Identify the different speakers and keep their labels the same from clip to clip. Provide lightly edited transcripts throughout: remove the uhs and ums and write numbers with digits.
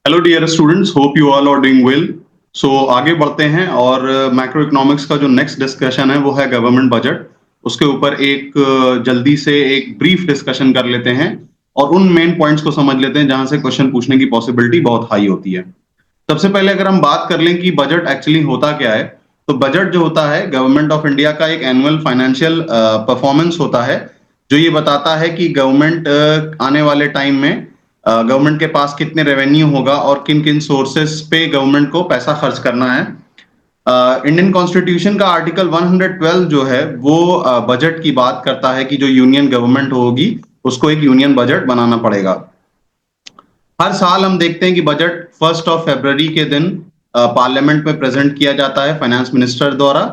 Speaker 1: Hello dear students, hope you all are doing well. So आगे बढ़ते हैं और मैक्रो इकोनॉमिक्स का जो नेक्स्ट डिस्कशन है वो है गवर्नमेंट बजट। उसके ऊपर जल्दी से एक ब्रीफ डिस्कशन कर लेते हैं और उन मेन पॉइंट्स को समझ लेते हैं जहां से क्वेश्चन पूछने की पॉसिबिलिटी बहुत हाई होती है। सबसे पहले अगर हम बात कर लें कि बजट एक्चुअली होता क्या है, तो बजट जो होता है गवर्नमेंट ऑफ इंडिया का एक एनुअल फाइनेंशियल परफॉर्मेंस होता है, जो ये बताता है कि गवर्नमेंट आने वाले टाइम में गवर्नमेंट के पास कितने रेवेन्यू होगा और किन किन सोर्सेस पे गवर्नमेंट को पैसा खर्च करना है। इंडियन कॉन्स्टिट्यूशन का आर्टिकल 112 जो है वो बजट की बात करता है कि जो यूनियन गवर्नमेंट होगी उसको एक यूनियन बजट बनाना पड़ेगा। हर साल हम देखते हैं कि बजट 1 फरवरी के दिन पार्लियामेंट में प्रेजेंट किया जाता है फाइनेंस मिनिस्टर द्वारा,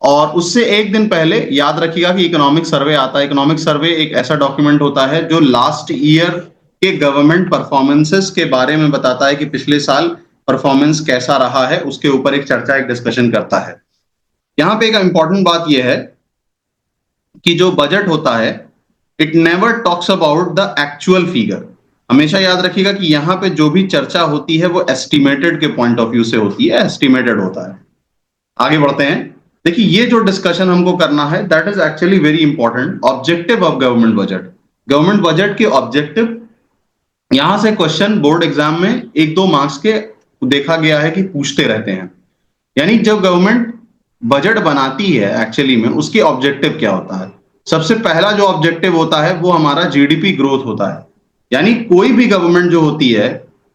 Speaker 1: और उससे एक दिन पहले याद रखिएगा कि इकोनॉमिक सर्वे आता है। इकोनॉमिक सर्वे एक ऐसा डॉक्यूमेंट होता है जो लास्ट ईयर के गवर्नमेंट परफॉर्मेंसेस के बारे में बताता है कि पिछले साल परफॉर्मेंस कैसा रहा है, उसके ऊपर एक चर्चा, एक डिस्कशन करता है। यहां पे एक इंपॉर्टेंट बात यह है कि जो बजट होता है it never talks about the actual figure. हमेशा याद रखिएगा कि यहां पे जो भी चर्चा होती है वो एस्टिमेटेड के पॉइंट ऑफ व्यू से होती है, एस्टिमेटेड होता है। आगे बढ़ते हैं। देखिए, ये जो डिस्कशन हमको करना है that is actually very important. Objective of government budget, government budget के ऑब्जेक्टिव, यहां से क्वेश्चन बोर्ड एग्जाम में 1-2 मार्क्स के देखा गया है कि पूछते रहते हैं। यानी जब गवर्नमेंट बजट बनाती है एक्चुअली में उसके ऑब्जेक्टिव क्या होता है। सबसे पहला जो ऑब्जेक्टिव होता है वो हमारा जीडीपी ग्रोथ होता है। यानी कोई भी गवर्नमेंट जो होती है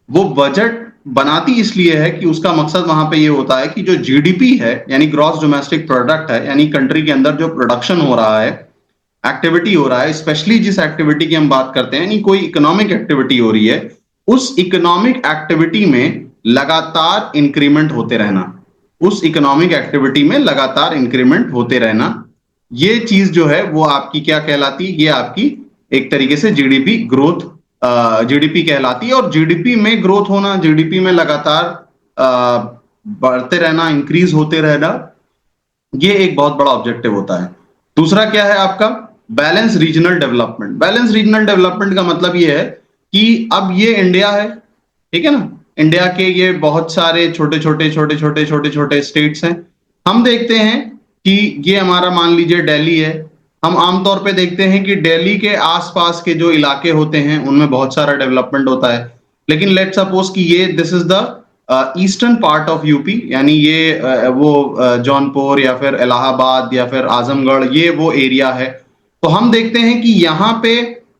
Speaker 1: वो बजट बनाती इसलिए है कि उसका मकसद वहां पे ये होता है कि जो जीडीपी है यानी ग्रॉस डोमेस्टिक प्रोडक्ट है, यानी कंट्री के अंदर जो प्रोडक्शन हो रहा है, एक्टिविटी हो रहा है, स्पेशली जिस एक्टिविटी की हम बात करते हैं, यानी कोई इकोनॉमिक एक्टिविटी हो रही है, उस इकोनॉमिक एक्टिविटी में लगातार इंक्रीमेंट होते रहना, उस इकोनॉमिक एक्टिविटी में लगातार इंक्रीमेंट होते रहना, ये चीज जो है वो आपकी क्या कहलाती है, ये आपकी एक तरीके से जीडीपी ग्रोथ, जीडीपी कहलाती है। और जीडीपी में ग्रोथ होना, जीडीपी में लगातार बढ़ते रहना, इंक्रीज होते रहना, ये एक बहुत बड़ा ऑब्जेक्टिव होता है। दूसरा क्या है आपका, balance regional development. Balance regional development का मतलब ये है कि अब ये इंडिया है, ठीक है ना, इंडिया के ये बहुत सारे छोटे छोटे स्टेट्स हैं। हम देखते हैं कि ये हमारा मान लीजिए दिल्ली है। हम आमतौर पे देखते हैं कि दिल्ली के आसपास के जो इलाके होते हैं उनमें बहुत सारा डेवलपमेंट होता है। लेकिन लेट सपोज कि ये this is the eastern part of UP, यानी ये वो जौनपुर या फिर इलाहाबाद या फिर आजमगढ़, ये वो एरिया है। तो हम देखते हैं कि यहाँ पे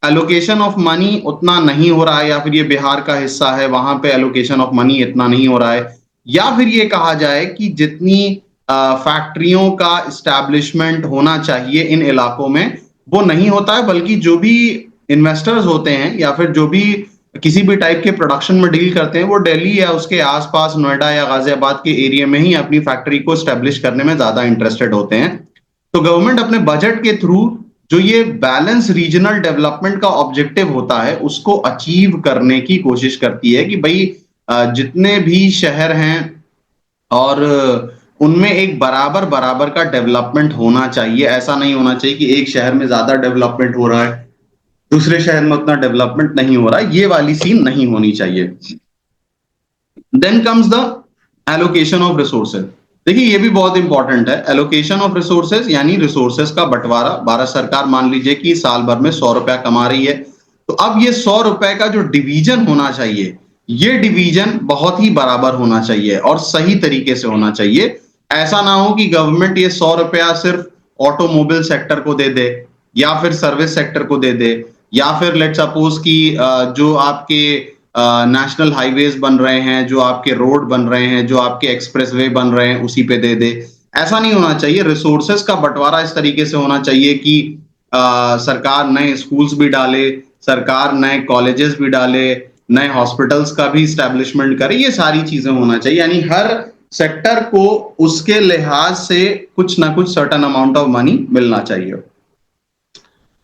Speaker 1: एलोकेशन ऑफ मनी उतना नहीं हो रहा है, या फिर ये बिहार का हिस्सा है, वहां पे एलोकेशन ऑफ मनी इतना नहीं हो रहा है, या फिर ये कहा जाए कि जितनी फैक्ट्रियों का इस्टेब्लिशमेंट होना चाहिए इन इलाकों में वो नहीं होता है, बल्कि जो भी इन्वेस्टर्स होते हैं या फिर जो भी किसी भी टाइप के प्रोडक्शन में डील करते हैं वो दिल्ली या उसके आसपास नोएडा या गाजियाबाद के एरिया में ही अपनी फैक्ट्री को स्टैब्लिश करने में ज्यादा इंटरेस्टेड होते हैं। तो गवर्नमेंट अपने बजट के थ्रू जो ये बैलेंस रीजनल डेवलपमेंट का ऑब्जेक्टिव होता है उसको अचीव करने की कोशिश करती है कि भाई जितने भी शहर हैं और उनमें एक बराबर बराबर का डेवलपमेंट होना चाहिए। ऐसा नहीं होना चाहिए कि एक शहर में ज्यादा डेवलपमेंट हो रहा है, दूसरे शहर में उतना डेवलपमेंट नहीं हो रहा है, ये वाली सीन नहीं होनी चाहिए। Then comes the allocation of resources. देखिए, ये भी बहुत इंपॉर्टेंट है। एलोकेशन ऑफ रिसोर्सेज यानी रिसोर्सेज का बंटवारा। भारत सरकार मान लीजिए कि साल भर में 100 रुपया कमा रही है, तो अब ये 100 रुपए का जो डिवीजन होना चाहिए, ये डिवीजन बहुत ही बराबर होना चाहिए और सही तरीके से होना चाहिए। ऐसा ना हो कि गवर्नमेंट ये 100 रुपया सिर्फ ऑटोमोबाइल सेक्टर को दे दे या फिर सर्विस सेक्टर को दे दे, या फिर लेट सपोज कि जो आपके नेशनल हाईवेज बन रहे हैं, जो आपके रोड बन रहे हैं, जो आपके एक्सप्रेसवे बन रहे हैं, उसी पे दे दे। ऐसा नहीं होना चाहिए। रिसोर्सेज का बंटवारा इस तरीके से होना चाहिए कि सरकार नए स्कूल्स भी डाले, सरकार नए कॉलेजेस भी डाले, नए हॉस्पिटल्स का भी स्टैब्लिशमेंट करे, ये सारी चीजें होना चाहिए। यानी हर सेक्टर को उसके लिहाज से कुछ ना कुछ सर्टेन अमाउंट ऑफ मनी मिलना चाहिए।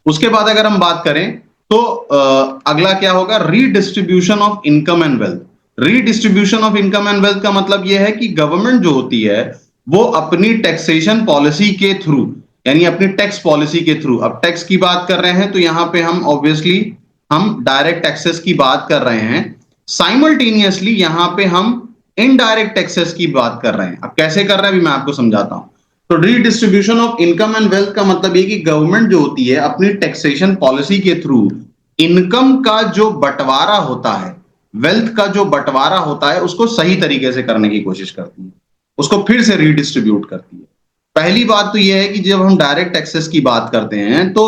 Speaker 1: उसके बाद अगर हम बात करें तो अगला क्या होगा, redistribution of income and wealth. Redistribution of income and wealth का मतलब यह है कि गवर्नमेंट जो होती है वो अपनी टैक्सेशन पॉलिसी के थ्रू, यानी अपनी टैक्स पॉलिसी के थ्रू, अब टैक्स की बात कर रहे हैं तो यहां पे हम ऑब्वियसली हम डायरेक्ट टैक्सेस की बात कर रहे हैं। साइमल्टेनियसली यहां पे हम इनडायरेक्ट टैक्सेस की बात कर रहे हैं। अब कैसे कर रहे हैं अभी मैं आपको समझाता हूं। तो redistribution of income and wealth का मतलब ये कि गवर्नमेंट जो होती है अपनी टैक्सेशन पॉलिसी के थ्रू इनकम का जो बंटवारा होता है, वेल्थ का जो बंटवारा होता है, उसको सही तरीके से करने की कोशिश करती है, उसको फिर से रीडिस्ट्रीब्यूट करती है। पहली बात तो यह है कि जब हम डायरेक्ट टैक्सेस की बात करते हैं तो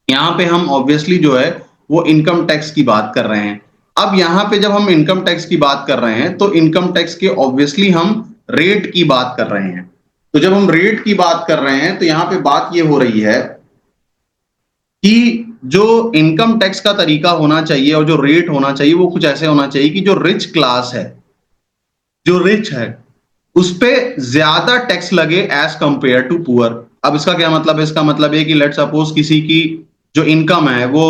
Speaker 1: यहां पे हम ऑब्वियसली जो है वो इनकम टैक्स की बात कर रहे हैं। अब यहां पे जब हम इनकम टैक्स की बात कर रहे हैं तो इनकम टैक्स के ऑब्वियसली हम रेट की बात कर रहे हैं। तो जब हम रेट की बात कर रहे हैं तो यहां पे बात ये हो रही है कि जो इनकम टैक्स का तरीका होना चाहिए और जो रेट होना चाहिए वो कुछ ऐसे होना चाहिए कि जो रिच क्लास है, जो रिच है, उस पे ज्यादा टैक्स लगे एज कंपेयर टू पुअर। अब इसका क्या मतलब है? इसका मतलब है कि लेट सपोज किसी की जो इनकम है वो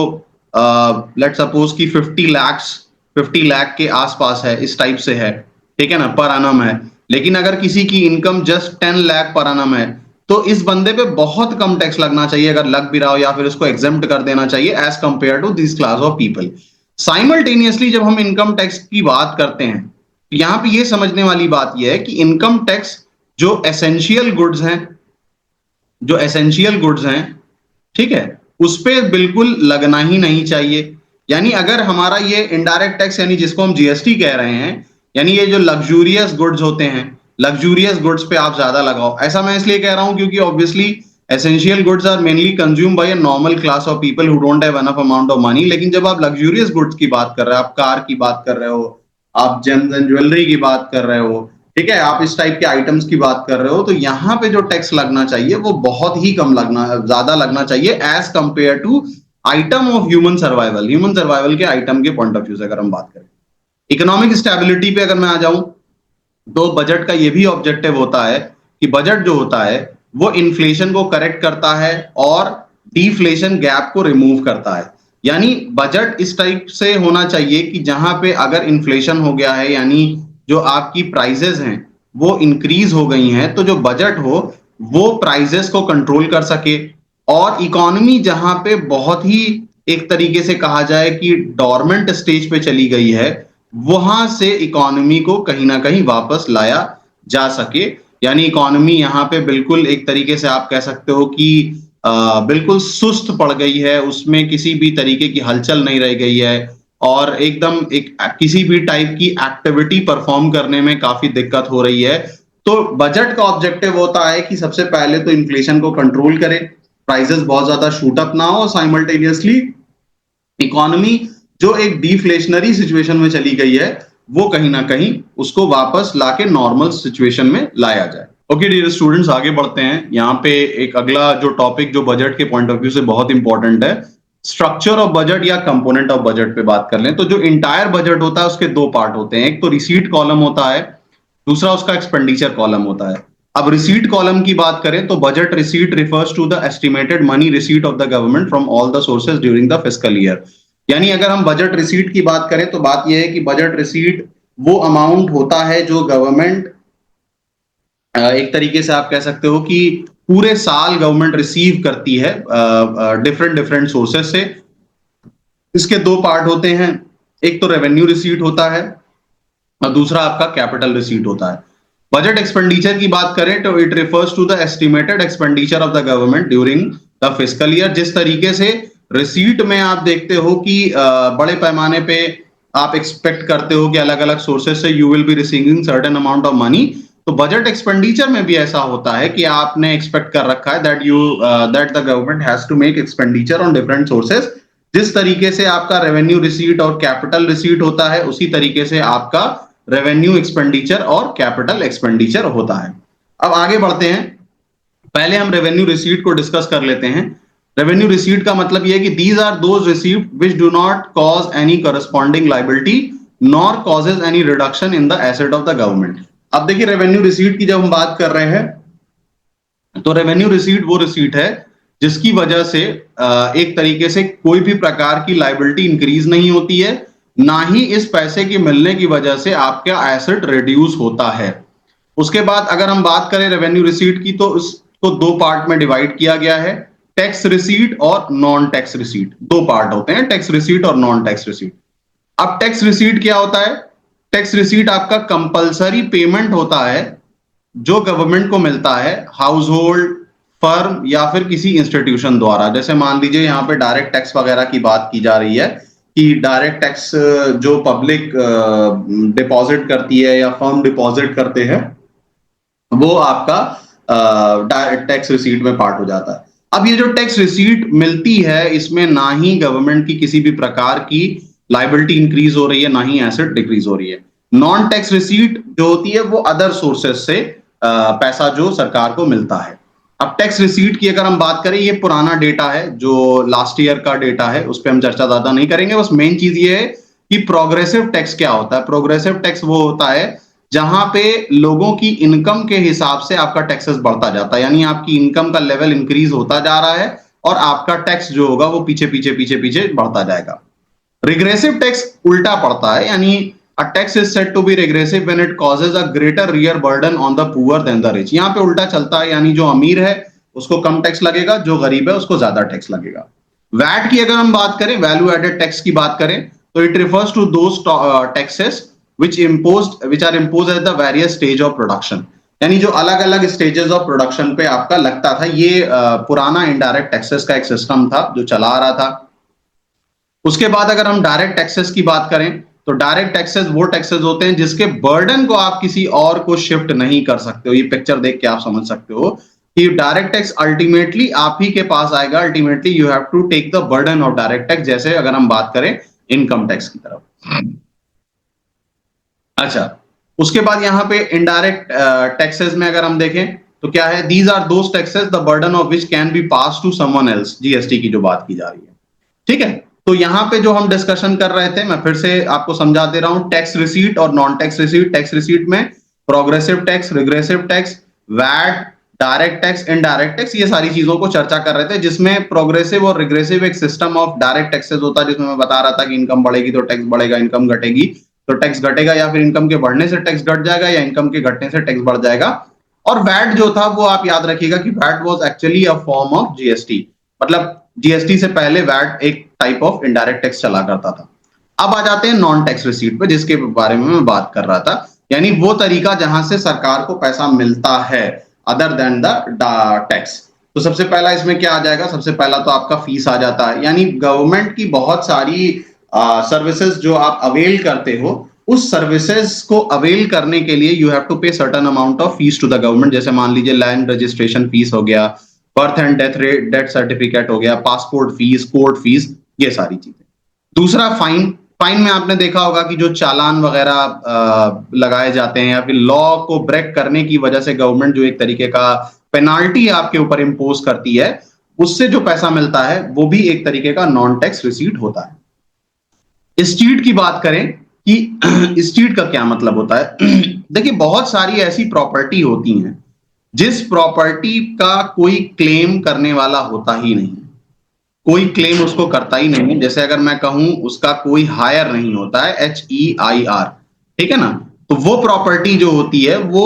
Speaker 1: लेट सपोज कि 50 लाख के आसपास है, इस टाइप से है, ठीक है ना, पर annum है। लेकिन अगर किसी की इनकम जस्ट 10 लाख पर annum है तो इस बंदे पे बहुत कम टैक्स लगना चाहिए अगर लग भी रहा हो, या फिर उसको एग्जेम्प्ट कर देना चाहिए as compare to this class of people. Simultaneously जब हम इनकम टैक्स की बात करते हैं तो यहां पे ये समझने वाली बात यह है कि इनकम टैक्स जो एसेंशियल गुड्स हैं, जो एसेंशियल गुड्स हैं, ठीक है, उस पे बिल्कुल लगना ही नहीं चाहिए। यानी अगर हमारा ये इनडायरेक्ट टैक्स यानी जिसको हम जीएसटी कह रहे हैं, यानी ये जो लग्जूरियस गुड्स होते हैं, लग्जूरियस गुड्स पे आप ज्यादा लगाओ। ऐसा मैं इसलिए कह रहा हूं क्योंकि obviously essential goods are mainly consume by a normal class of people who don't have enough amount of money. लेकिन जब आप लग्जूरियस गुड्स की बात कर रहे हो, आप कार की बात कर रहे हो, आप जेम्स एंड ज्वेलरी की बात कर रहे हो, ठीक है, आप इस टाइप के आइटम्स की बात कर रहे हो, तो यहां पे जो टैक्स लगना चाहिए वो बहुत ही कम लगना, ज्यादा लगना चाहिए as compare to item of human survival. Human survival के आइटम के पॉइंट ऑफ व्यू से अगर हम बात करें, इकोनॉमिक स्टेबिलिटी पे अगर मैं आ जाऊं तो बजट का ये भी ऑब्जेक्टिव होता है कि बजट जो होता है वो इन्फ्लेशन को करेक्ट करता है और डिफ्लेशन गैप को रिमूव करता है। यानी बजट इस टाइप से होना चाहिए कि जहां पे अगर इन्फ्लेशन हो गया है, यानी जो आपकी प्राइजेस हैं वो इंक्रीज हो गई हैं, तो जो बजट हो वो प्राइजेस को कंट्रोल कर सके। और इकोनॉमी जहां पे बहुत ही एक तरीके से कहा जाए कि डोरमेंट स्टेज पे चली गई है, वहां से इकोनॉमी को कहीं ना कहीं वापस लाया जा सके। यानी इकोनॉमी यहाँ पे बिल्कुल एक तरीके से आप कह सकते हो कि बिल्कुल सुस्त पड़ गई है, उसमें किसी भी तरीके की हलचल नहीं रह गई है और एकदम एक किसी भी टाइप की एक्टिविटी परफॉर्म करने में काफी दिक्कत हो रही है। तो बजट का ऑब्जेक्टिव होता है कि सबसे पहले तो इन्फ्लेशन को कंट्रोल करे, प्राइसेस बहुत ज्यादा शूट अप ना हो, साइमल्टेनियसली इकोनॉमी जो एक डिफ्लेशनरी सिचुएशन में चली गई है वो कहीं ना कहीं उसको वापस लाके नॉर्मल सिचुएशन में लाया जाए। ओके डियर स्टूडेंट्स, आगे बढ़ते हैं। यहाँ पे एक अगला जो टॉपिक जो बजट के पॉइंट ऑफ व्यू से बहुत इंपॉर्टेंट है, स्ट्रक्चर ऑफ बजट या कंपोनेंट ऑफ बजट पे बात कर लें। तो जो इंटायर बजट होता है उसके दो पार्ट होते हैं, एक तो रिसीट कॉलम होता है, दूसरा उसका एक्सपेंडिचर कॉलम होता है। अब रिसीट कॉलम की बात करें तो budget receipt refers to the estimated money receipt of the government from all the sources during the fiscal year. यानी अगर हम बजट रिसीट की बात करें तो बात यह है कि बजट रिसीट वो अमाउंट होता है जो गवर्नमेंट एक तरीके से आप कह सकते हो कि पूरे साल गवर्नमेंट रिसीव करती है डिफरेंट डिफरेंट सोर्सेस से। इसके दो पार्ट होते हैं, एक तो रेवेन्यू रिसीट होता है और दूसरा आपका कैपिटल रिसीट होता है। बजट एक्सपेंडिचर की बात करें तो it refers to the estimated expenditure of the government during the fiscal year. जिस तरीके से रिसीट में आप देखते हो कि बड़े पैमाने पे आप एक्सपेक्ट करते हो कि अलग अलग सोर्सेस से you will be receiving certain amount of money, तो बजट एक्सपेंडिचर में भी ऐसा होता है कि आपने एक्सपेक्ट कर रखा है that the government has to make expenditure on different sources. जिस तरीके से आपका रेवेन्यू रिसीट और कैपिटल रिसीट होता है उसी तरीके से आपका रेवेन्यू एक्सपेंडिचर और कैपिटल एक्सपेंडिचर होता है। अब आगे बढ़ते हैं, पहले हम रेवेन्यू रिसीट को डिस्कस कर लेते हैं। रेवेन्यू रिसीट का मतलब यह है कि these are those received which do not cause any corresponding liability nor causes any reduction in the asset of the government. अब देखिए रेवेन्यू रिसीट की जब हम बात कर रहे हैं तो रेवेन्यू रिसीट वो रिसीट है जिसकी वजह से एक तरीके से कोई भी प्रकार की लायबिलिटी इंक्रीज नहीं होती है, ना ही इस पैसे के मिलने की वजह से आपका एसेट रिड्यूस होता है। उसके बाद अगर हम बात करें रेवेन्यू रिसीट की तो उसको दो पार्ट में डिवाइड किया गया है, टैक्स रिसीट और नॉन टैक्स रिसीट। दो पार्ट होते हैं, टैक्स रिसीट और नॉन टैक्स रिसीट। अब टैक्स रिसीट क्या होता है? टैक्स रिसीट आपका कंपलसरी पेमेंट होता है जो गवर्नमेंट को मिलता है हाउस होल्ड, फर्म या फिर किसी इंस्टीट्यूशन द्वारा। जैसे मान लीजिए यहाँ पे डायरेक्ट टैक्स वगैरह की बात की जा रही है कि डायरेक्ट टैक्स जो पब्लिक डिपॉजिट करती है या फर्म डिपॉजिट करते हैं, वो आपका डायरेक्ट टैक्स रिसीट में पार्ट हो जाता है। अब ये जो टैक्स रिसीट मिलती है, इसमें ना ही गवर्नमेंट की किसी भी प्रकार की लायबिलिटी इंक्रीज हो रही है, ना ही एसेट डिक्रीज हो रही है। नॉन टैक्स रिसीट जो होती है वो अदर सोर्सेस से पैसा जो सरकार को मिलता है। अब टैक्स रिसीट की अगर हम बात करें, ये पुराना डेटा है, जो लास्ट ईयर का डेटा है, उस पर हम चर्चा ज्यादा नहीं करेंगे। बस मेन चीज ये है कि प्रोग्रेसिव टैक्स क्या होता है। प्रोग्रेसिव टैक्स वो होता है जहां पे लोगों की इनकम के हिसाब से आपका टैक्सेस बढ़ता जाता है, यानी आपकी इनकम का लेवल इंक्रीज होता जा रहा है और आपका टैक्स जो होगा वो पीछे पीछे पीछे पीछे बढ़ता जाएगा। रिग्रेसिव टैक्स उल्टा पड़ता है, यानी a tax is said to be regressive when it causes a greater real burden on the poor than the rich। यहाँ पे उल्टा चलता है, यानी जो अमीर है उसको कम टैक्स लगेगा, जो गरीब है उसको ज्यादा टैक्स लगेगा। वैट की अगर हम बात करें, वैल्यू एडेड टैक्स की बात करें, तो it refers to those taxes which are imposed at the various stage of production। यानी जो अलग अलग स्टेजेस ऑफ प्रोडक्शन पे आपका लगता था, ये पुराना इनडायरेक्ट टैक्सेस का एक सिस्टम था जो चला रहा था। उसके बाद अगर हम डायरेक्ट टैक्सेस की बात करें, तो डायरेक्ट टैक्सेस वो टैक्सेस होते हैं जिसके बर्डन को आप किसी और को शिफ्ट नहीं कर सकते हो। ये पिक्चर देख के आप समझ सकते हो कि डायरेक्ट टैक्स अल्टीमेटली आप ही के पास आएगा। Ultimately you have to take the burden of direct tax, जैसे अगर हम बात करें इनकम टैक्स की तरफ। अच्छा, उसके बाद यहाँ पे इनडायरेक्ट टैक्सेस में अगर हम देखें तो क्या है, these are those taxes the burden of which can be pass to someone else. GST की जो बात की जा रही है, ठीक है। तो यहाँ पे जो हम डिस्कशन कर रहे थे, मैं फिर से आपको समझा दे रहा हूं, टैक्स रिसीट और non tax receipt. Tax receipt में progressive tax, regressive tax, VAT, direct tax, indirect tax, ये सारी चीजों को चर्चा कर रहे थे, जिसमें प्रोग्रेसिव और रिग्रेसिव एक सिस्टम ऑफ डायरेक्ट टैक्सेस होता है, जिसमें मैं बता रहा था कि इनकम बढ़ेगी तो टैक्स बढ़ेगा, इनकम घटेगी तो टैक्स घटेगा, या फिर इनकम के बढ़ने से टैक्स घट जाएगा, या इनकम के घटने से टैक्स बढ़ जाएगा। और वैट जो था वो आप याद रखिएगा कि VAT was actually a form of GST, मतलब जीएसटी से पहले वैट एक टाइप ऑफ इनडायरेक्ट टैक्स चला करता था। अब आ जाते हैं नॉन टैक्स रिसीट पे, जिसके बारे में मैं बात कर रहा था, यानी वो तरीका जहां से सरकार को पैसा मिलता है अदर देन द टैक्स। तो सबसे पहला इसमें क्या आ जाएगा, सबसे पहला तो आपका फीस आ जाता है, यानी गवर्नमेंट की बहुत सारी सर्विसेज जो आप अवेल करते हो, उस सर्विसेज को अवेल करने के लिए you have to pay certain amount of fees to the government. जैसे मान लीजिए लैंड रजिस्ट्रेशन फीस हो गया, बर्थ एंड डेथ सर्टिफिकेट हो गया, पासपोर्ट फीस, कोर्ट फीस, ये सारी चीजें। दूसरा फाइन। फाइन में आपने देखा होगा कि जो चालान वगैरह लगाए जाते हैं, या फिर लॉ को ब्रेक करने की वजह से गवर्नमेंट जो एक तरीके का पेनाल्टी आपके ऊपर इंपोज करती है, उससे जो पैसा मिलता है वो भी एक तरीके का नॉन टैक्स रिसीट होता है। स्टीट की बात करें कि स्टीट का क्या मतलब होता है, देखिए बहुत सारी ऐसी प्रॉपर्टी होती हैं जिस प्रॉपर्टी का कोई क्लेम करने वाला होता ही नहीं, कोई क्लेम उसको करता ही नहीं। जैसे अगर मैं कहूं उसका कोई हायर नहीं होता है, HEIR, ठीक है ना, तो वो प्रॉपर्टी जो होती है वो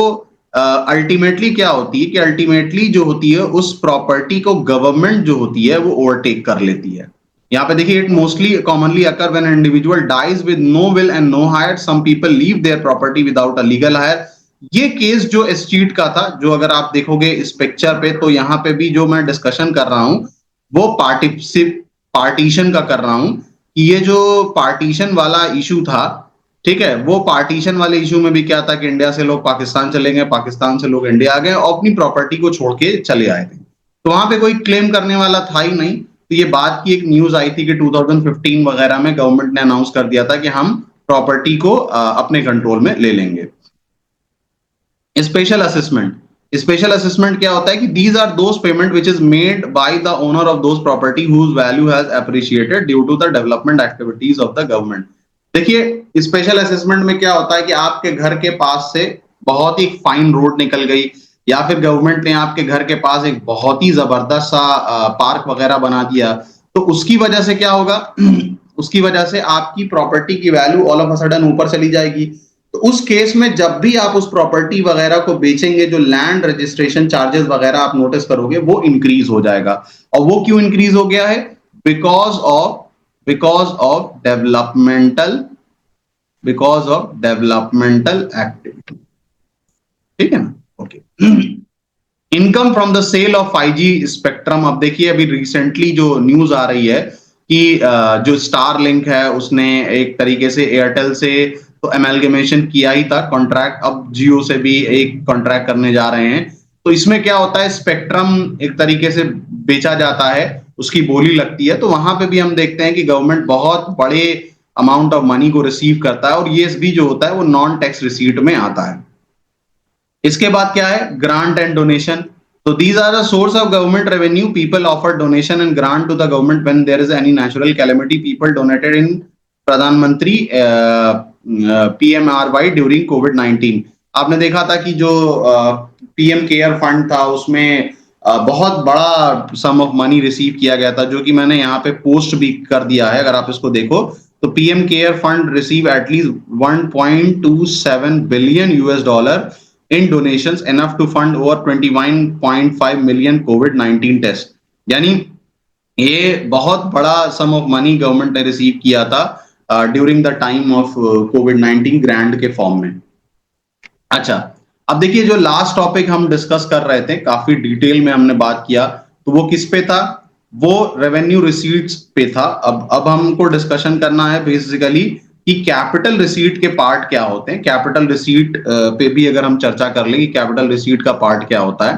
Speaker 1: अल्टीमेटली क्या होती है कि अल्टीमेटली जो होती है उस प्रॉपर्टी को गवर्नमेंट जो होती है वो ओवरटेक कर लेती है। यहाँ पे देखिए, it mostly commonly occur when an individual dies with no will and no heir, some people leave their property without a legal heir. ये केस जो एस्टेट का था, जो अगर आप देखोगे इस पिक्चर पे, तो यहाँ पे भी जो मैं डिस्कशन कर रहा हूं वो पार्टीशन का कर रहा हूं कि ये जो पार्टीशन वाला इशू था, ठीक है, वो पार्टीशन वाले इशू में भी क्या था कि इंडिया से लोग पाकिस्तान चले गए, पाकिस्तान से लोग इंडिया आ गए और अपनी प्रॉपर्टी को छोड़ के चले आए थे, तो वहां पे कोई क्लेम करने वाला था ही नहीं। तो ये बात की एक न्यूज आई थी कि 2015 वगैरह में गवर्नमेंट ने अनाउंस कर दिया था कि हम प्रॉपर्टी को अपने कंट्रोल में ले लेंगे। Special assessment. स्पेशल असेसमेंट क्या होता है कि these are those payment which is made by the owner of those property whose value has appreciated due to the development activities of the government. देखिए स्पेशल असेसमेंट में क्या होता है कि आपके घर के पास से बहुत ही फाइन रोड निकल गई, या फिर गवर्नमेंट ने आपके घर के पास एक बहुत ही जबरदस्त सा पार्क वगैरह बना दिया, तो उसकी वजह से क्या होगा उसकी वजह से आपकी प्रॉपर्टी की value all of a sudden ऊपर चली जाएगी। तो उस केस में जब भी आप उस प्रॉपर्टी वगैरह को बेचेंगे, जो लैंड रजिस्ट्रेशन चार्जेस वगैरह आप नोटिस करोगे वो इंक्रीज हो जाएगा। और वो क्यों इंक्रीज हो गया है? Because of developmental because of developmental activity, ठीक है ना। Okay, income from the sale of 5G spectrum. अब देखिए अभी रिसेंटली जो न्यूज आ रही है कि जो स्टार लिंक है उसने एक तरीके से एयरटेल से तो एमलगेमेशन किया ही था कॉन्ट्रैक्ट, अब जियो से भी एक कॉन्ट्रैक्ट करने जा रहे हैं। तो इसमें क्या होता है, स्पेक्ट्रम एक तरीके से बेचा जाता है, उसकी बोली लगती है, तो वहां पे भी हम देखते हैं कि गवर्नमेंट बहुत बड़े अमाउंट ऑफ मनी को रिसीव करता है, और ये भी जो होता है वो नॉन टैक्स रिसीट में आता है। इसके बाद क्या है, ग्रांट एंड डोनेशन। तो these are the source of government revenue, people offer donation and grant to the government when there is any natural calamity, people donated in प्रधानमंत्री PMRY ड्यूरिंग कोविड-19। आपने देखा था कि जो पीएम केयर फंड था उसमें बहुत बड़ा सम ऑफ मनी रिसीव किया गया था, जो कि मैंने यहाँ पे पोस्ट भी कर दिया है, अगर आप इसको देखो तो PM care fund receive at least 1.27 billion US dollar in donations enough to fund over 21.5 million COVID-19 test. यानी ये बहुत बड़ा सम ऑफ मनी गवर्नमेंट ने रिसीव किया था ड्यूरिंग द टाइम ऑफ कोविड-19 ग्रांट के फॉर्म में। अच्छा, अब देखिए जो लास्ट टॉपिक हम डिस्कस कर रहे थे, काफी डिटेल में हमने बात किया, तो वो किस पे था, वो रेवेन्यू रिसीट्स पे था। अब हमको डिस्कशन करना है बेसिकली कि कैपिटल रिसीट के पार्ट क्या होते हैं। कैपिटल रिसीट पे भी अगर हम चर्चा कर लें कि कैपिटल रिसीट का पार्ट क्या होता है,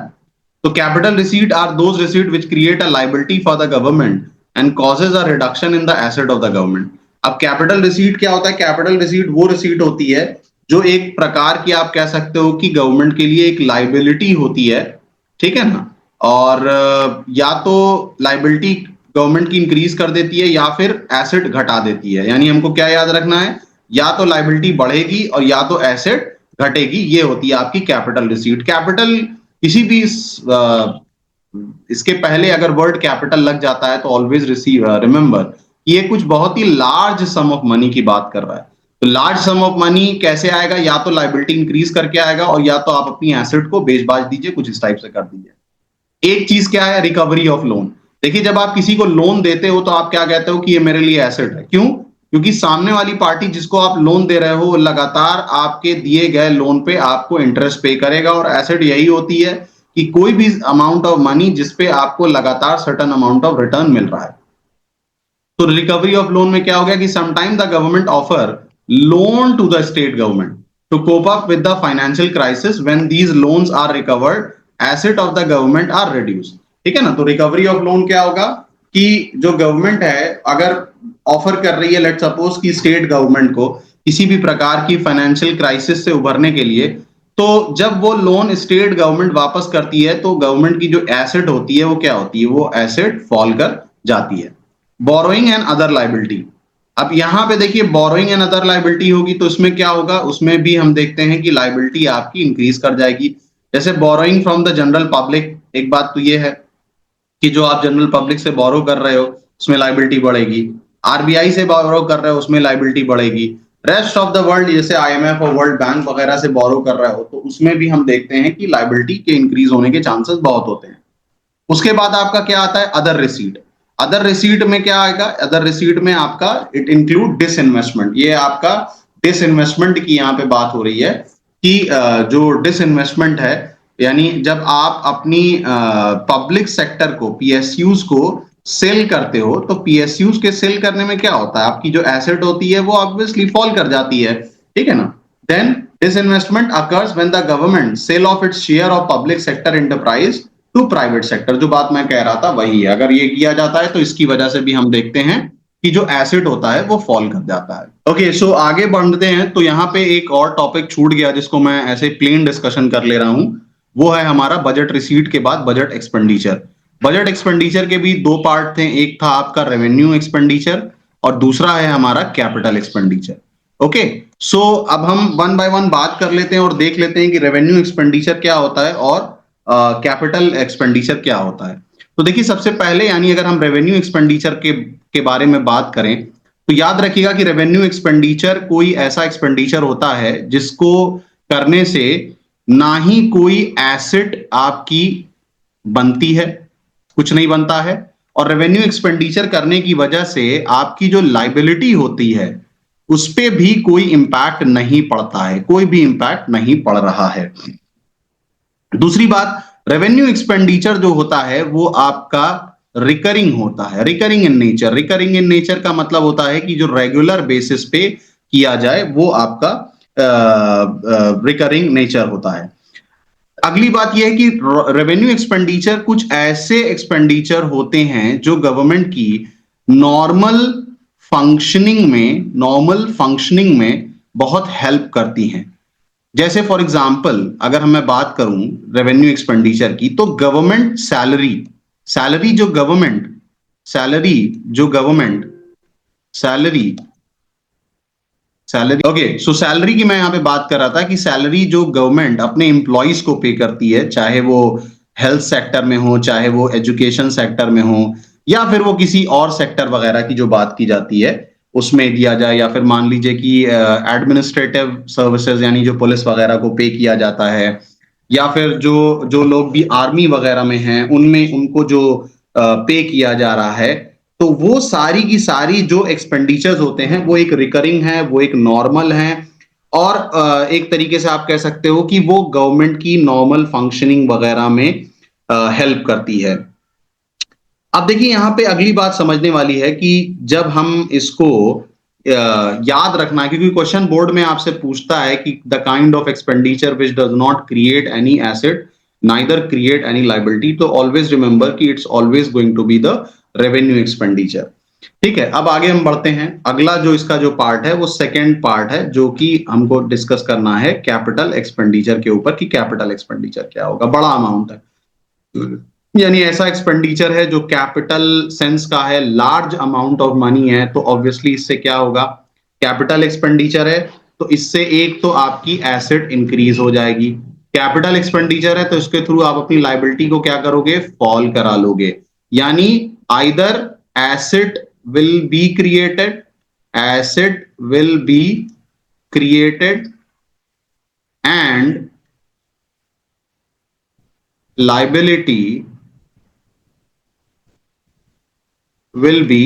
Speaker 1: तो capital receipt are those receipt which create a liability for the government and causes a reduction in the asset of the government. अब कैपिटल रिसीट क्या होता है, कैपिटल रिसीट वो रिसीट होती है जो एक प्रकार की आप कह सकते हो कि गवर्नमेंट के लिए एक लायबिलिटी होती है, ठीक है ना। और या तो लायबिलिटी गवर्नमेंट की इंक्रीज कर देती है या फिर एसेट घटा देती है। यानी हमको क्या याद रखना है, या तो लायबिलिटी बढ़ेगी और या तो एसेट घटेगी, ये होती है आपकी कैपिटल रिसीट। कैपिटल किसी भी इसके पहले अगर वर्ड कैपिटल लग जाता है तो ऑलवेज रिमेंबर ये कुछ बहुत ही लार्ज सम ऑफ मनी की बात कर रहा है। तो लार्ज सम ऑफ मनी कैसे आएगा, या तो लायबिलिटी इंक्रीज करके आएगा और या तो आप अपनी एसेट को बेच बाच दीजिए, कुछ इस टाइप से कर दीजिए। एक चीज क्या है, रिकवरी ऑफ लोन। देखिए जब आप किसी को लोन देते हो तो आप क्या कहते हो कि ये मेरे लिए एसेट है। क्यों? क्योंकि सामने वाली पार्टी जिसको आप लोन दे रहे हो लगातार आपके दिए गए लोन पे आपको इंटरेस्ट पे करेगा, और एसेट यही होती है कि कोई भी अमाउंट ऑफ मनी जिसपे आपको लगातार सर्टेन अमाउंट ऑफ रिटर्न मिल रहा है। तो रिकवरी ऑफ लोन में क्या हो गया कि sometime the government offer loan to the state government to cope up with the financial crisis, when these loans are recovered asset of the government are reduced. ठीक है ना। तो रिकवरी ऑफ लोन क्या होगा कि जो गवर्नमेंट है अगर ऑफर कर रही है, लेट सपोज कि स्टेट गवर्नमेंट को किसी भी प्रकार की फाइनेंशियल क्राइसिस से उभरने के लिए, तो जब वो लोन स्टेट गवर्नमेंट वापस करती है तो गवर्नमेंट की जो एसेट होती है वो क्या होती है, वो एसेट फॉल कर जाती है। Borrowing and other liability. अब यहां पे देखिए बोरोइंग एंड अदर लायबिलिटी होगी तो उसमें क्या होगा, उसमें भी हम देखते हैं कि लायबिलिटी आपकी इंक्रीज कर जाएगी। जैसे borrowing from the general public, एक बात तो ये है कि जो आप जनरल पब्लिक से बोरो कर रहे हो उसमें लायबिलिटी बढ़ेगी। आरबीआई से बोरो कर रहे हो उसमें लायबिलिटी बढ़ेगी। रेस्ट ऑफ द वर्ल्ड जैसे आईएमएफ और वर्ल्ड बैंक वगैरह से बोरो कर रहे हो तो उसमें भी हम देखते हैं कि लायबिलिटी के इंक्रीज होने के चांसेस बहुत होते हैं। उसके बाद आपका क्या आता है, अदर रिसीट। अदर रिसीट में क्या आएगा, अदर रिसीट में आपका इट इंक्लूड डिसइन्वेस्टमेंट। ये आपका डिसइन्वेस्टमेंट की यहाँ पे बात हो रही है कि जो डिसइन्वेस्टमेंट है, यानी जब आप अपनी पब्लिक सेक्टर को, पीएसयूज को सेल करते हो, तो पीएसयूज के सेल करने में क्या होता है, आपकी जो एसेट होती है वो ऑब्वियसली फॉल कर जाती है, ठीक है ना। Then disinvestment occurs when the government sell off its share of public sector enterprise to private sector. जो बात मैं कह रहा था वही है, अगर ये किया जाता है तो इसकी वजह से भी हम देखते हैं कि जो एसेट होता है वो फॉल कर जाता है। ओके, सो आगे बढ़ते हैं। तो यहाँ पे एक और टॉपिक छूट गया जिसको मैं ऐसे प्लेन डिस्कशन कर ले रहा हूं, वो है हमारा बजट रिसीट के बाद बजट एक्सपेंडिचर। बजट एक्सपेंडिचर के भी दो पार्ट थे, एक था आपका रेवेन्यू एक्सपेंडिचर और दूसरा है हमारा कैपिटल एक्सपेंडिचर। ओके, सो अब हम वन बाय वन बात कर लेते हैं और देख लेते हैं कि रेवेन्यू एक्सपेंडिचर क्या होता है और कैपिटल एक्सपेंडिचर क्या होता है। तो देखिए सबसे पहले, यानी अगर हम रेवेन्यू एक्सपेंडिचर के बारे में बात करें तो याद रखिएगा कि रेवेन्यू एक्सपेंडिचर कोई ऐसा एक्सपेंडिचर होता है जिसको करने से ना ही कोई एसेट आपकी बनती है, कुछ नहीं बनता है, और रेवेन्यू एक्सपेंडिचर करने की वजह से आपकी जो लायबिलिटी होती है उस पे भी कोई इंपैक्ट नहीं पड़ता है, कोई भी इंपैक्ट नहीं पड़ रहा है। दूसरी बात, रेवेन्यू एक्सपेंडिचर जो होता है वो आपका रिकरिंग होता है, recurring in nature. Recurring in nature का मतलब होता है कि जो रेगुलर बेसिस पे किया जाए वो आपका रिकरिंग नेचर होता है। अगली बात यह है कि रेवेन्यू एक्सपेंडिचर कुछ ऐसे एक्सपेंडिचर होते हैं जो गवर्नमेंट की नॉर्मल फंक्शनिंग में बहुत हेल्प करती हैं। जैसे फॉर एग्जांपल अगर मैं बात करूं रेवेन्यू एक्सपेंडिचर की, तो गवर्नमेंट सैलरी ओके, सो सैलरी की मैं यहां पे बात कर रहा था कि सैलरी जो गवर्नमेंट अपने एम्प्लॉइज को पे करती है, चाहे वो हेल्थ सेक्टर में हो, चाहे वो एजुकेशन सेक्टर में हो, या फिर वो किसी और सेक्टर वगैरह की जो बात की जाती है उसमें दिया जाए, या फिर मान लीजिए कि एडमिनिस्ट्रेटिव सर्विसेज यानी जो पुलिस वगैरह को पे किया जाता है, या फिर जो जो लोग भी आर्मी वगैरह में हैं उनमें उनको जो पे किया जा रहा है, तो वो सारी की सारी जो एक्सपेंडिचर्स होते हैं वो एक रिकरिंग है, वो एक नॉर्मल है, और एक तरीके से आप कह सकते हो कि वो गवर्नमेंट की नॉर्मल फंक्शनिंग वगैरह में हेल्प करती है। अब देखिए यहां पे अगली बात समझने वाली है कि जब हम इसको याद रखना है, क्योंकि क्वेश्चन बोर्ड में आपसे पूछता है कि the kind of expenditure which does not create any asset neither create any liability, तो ऑलवेज रिमेंबर कि it's always going to be the revenue expenditure. ठीक है, अब आगे हम बढ़ते हैं। अगला जो इसका जो पार्ट है वो सेकेंड पार्ट है, जो कि हमको डिस्कस करना है कैपिटल एक्सपेंडिचर के ऊपर, कि कैपिटल एक्सपेंडिचर क्या होगा। बड़ा अमाउंट है, यानी ऐसा एक्सपेंडिचर है जो कैपिटल सेंस का है, लार्ज अमाउंट ऑफ मनी है, तो ऑब्वियसली इससे क्या होगा, कैपिटल एक्सपेंडिचर है तो इससे एक तो आपकी एसेट इंक्रीज हो जाएगी। कैपिटल एक्सपेंडिचर है तो इसके थ्रू आप अपनी लाइबिलिटी को क्या करोगे, फॉल करा लोगे। यानी either asset will be created and liability will be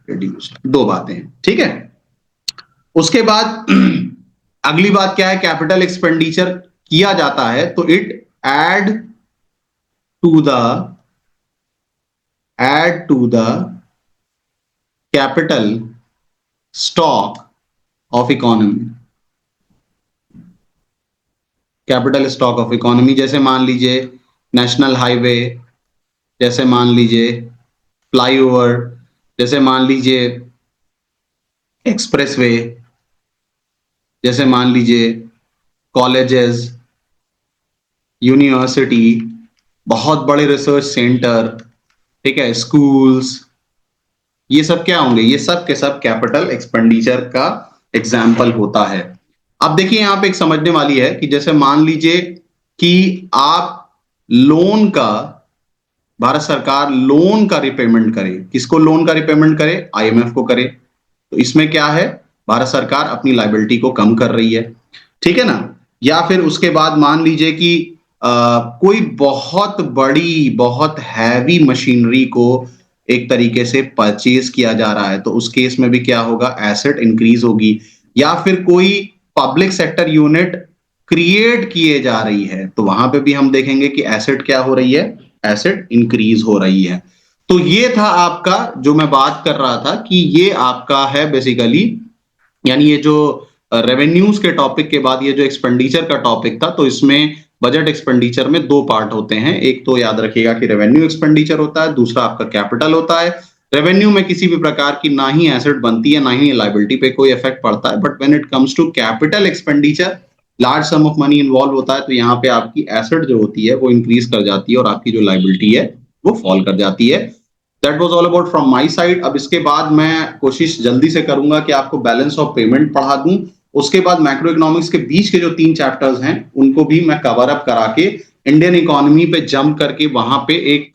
Speaker 1: reduced, दो बातें, ठीक है। उसके बाद अगली बात क्या है, कैपिटल एक्सपेंडिचर किया जाता है तो it add to the capital stock of economy, capital stock of economy. जैसे मान लीजिए नेशनल हाईवे, जैसे मान लीजिए फ्लाईओवर, जैसे मान लीजिए एक्सप्रेसवे, जैसे मान लीजिए कॉलेजेस, यूनिवर्सिटी, बहुत बड़े रिसर्च सेंटर, ठीक है, स्कूल्स, ये सब क्या होंगे, ये सब के सब कैपिटल एक्सपेंडिचर का एग्जाम्पल होता है। अब देखिए यहां पे एक समझने वाली है कि जैसे मान लीजिए कि आप लोन का, भारत सरकार लोन का रिपेमेंट करे, किसको लोन का रिपेमेंट करे, आईएमएफ को करे, तो इसमें क्या है, भारत सरकार अपनी लायबिलिटी को कम कर रही है, ठीक है ना। या फिर उसके बाद मान लीजिए कि कोई बहुत बड़ी, बहुत हैवी मशीनरी को एक तरीके से परचेज किया जा रहा है, तो उस केस में भी क्या होगा, एसेट इंक्रीज होगी। या फिर कोई पब्लिक सेक्टर यूनिट क्रिएट किए जा रही है, तो वहां पे भी हम देखेंगे कि एसेट क्या हो रही है, एसेट इंक्रीज हो रही है। तो ये था आपका जो मैं बात कर रहा था कि ये आपका है बेसिकली, यानी ये जो रेवेन्यूज के टॉपिक के बाद ये जो एक्सपेंडिचर का टॉपिक था, तो इसमें बजट एक्सपेंडिचर में दो पार्ट होते हैं। एक तो याद रखिएगा कि रेवेन्यू एक्सपेंडिचर होता है, दूसरा आपका कैपिटल होता है। रेवेन्यू में किसी भी प्रकार की ना ही एसेट बनती है, ना ही लायबिलिटी पे कोई इफेक्ट पड़ता है, but when it comes to capital expenditure, large sum of money involve होता है, तो यहाँ पे आपकी एसेट जो होती है वो इंक्रीज कर जाती है और आपकी जो लायबिलिटी है वो फॉल कर जाती है। That was all about from my side. अब इसके बाद मैं कोशिश जल्दी से करूंगा कि आपको बैलेंस ऑफ पेमेंट पढ़ा दूं। उसके बाद मैक्रो इकोनॉमिक्स के बीच के जो 3 चैप्टर्स हैं उनको भी मैं कवर अप करा के इंडियन इकोनॉमी पे जंप करके वहां पे एक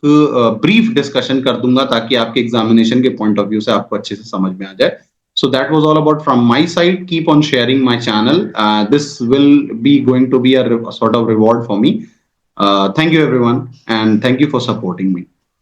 Speaker 1: ब्रीफ डिस्कशन कर दूंगा, ताकि आपके एग्जामिनेशन के पॉइंट ऑफ व्यू से आपको अच्छे से समझ में आ जाए। So that was all about from my side. Keep on sharing my channel. This will be going to be a sort of reward for me. Thank you everyone, and thank you for supporting me.